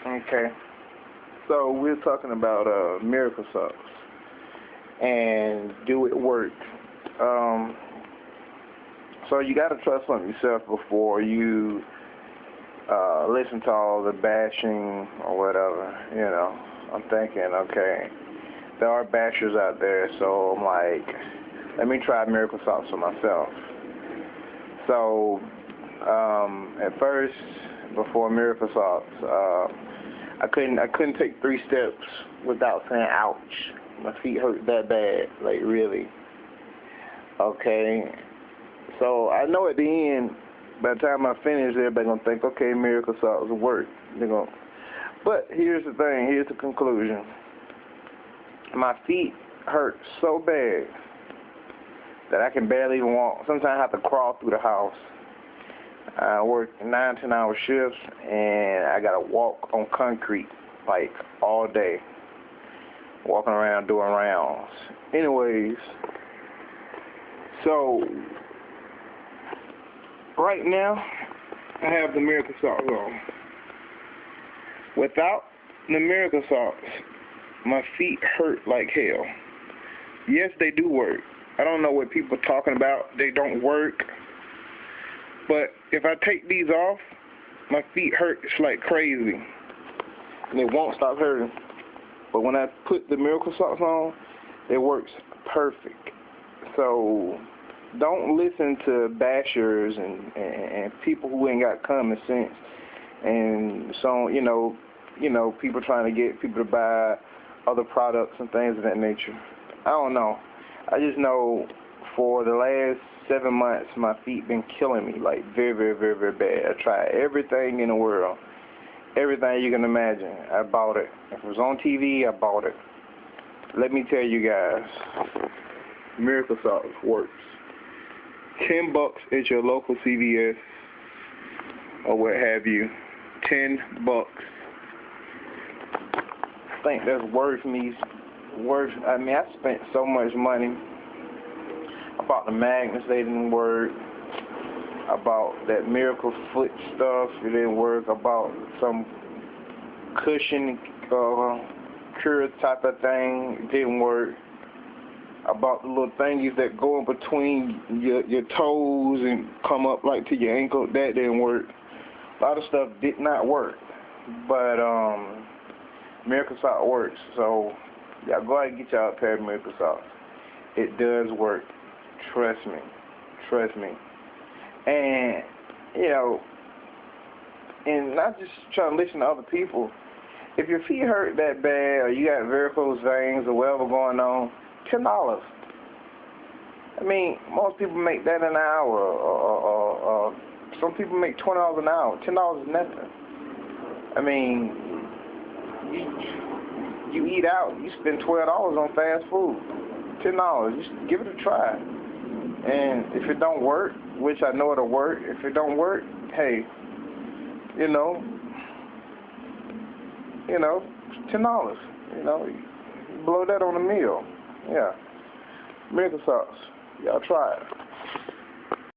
Okay. So we're talking about miracle sauce and do it work. Um, so you got to trust on yourself before you listen to all the bashing or whatever. I'm thinking, okay, there are bashers out there, so I'm like, let me try miracle sauce for myself. So at first, before miracle sauce, I couldn't take 3 steps without saying ouch. My feet hurt that bad, like really. Okay. So I know at the end, by the time I finish, everybody gonna think, okay, miracle sauce will work. But here's the thing. Here's the conclusion. My feet hurt so bad that I can barely even walk. Sometimes I have to crawl through the house. I work 9, 10-hour shifts, and I gotta walk on concrete like all day, walking around doing rounds. Anyways, so right now I have the miracle sauce on. Without the miracle sauce, my feet hurt like hell. Yes, they do work. I don't know what people are talking about. They don't work. But if I take these off, my feet hurt like crazy. And it won't stop hurting. But when I put the miracle sauce on, it works perfect. So don't listen to bashers and people who ain't got common sense. And so, people trying to get people to buy other products and things of that nature. I don't know. I just know for the last 7 months, my feet been killing me, like very, very, very, very bad. I tried everything in the world, everything you can imagine. I bought it. If it was on TV, I bought it. Let me tell you guys, miracle sauce works. $10 at your local CVS or what have you. $10. I think that's worth. I mean, I spent so much money. I bought the magnets, they didn't work. I bought that miracle foot stuff, it didn't work. I bought some cushion cure type of thing, it didn't work. I bought the little thingies that go in between your toes and come up like to your ankle, that didn't work. A lot of stuff did not work, but miracle sauce works. So y'all go ahead and get y'all a pair of miracle sauce. It does work. Trust me. And, and not just trying to listen to other people. If your feet hurt that bad or you got varicose veins or whatever going on, $10. I mean, most people make that an hour or some people make $20 an hour. $10 is nothing. I mean, you eat out, you spend $12 on fast food. $10, just give it a try. And if it don't work, which I know it'll work, if it don't work, hey, $10. Blow that on a meal. Yeah. Miracle sauce. Y'all try it.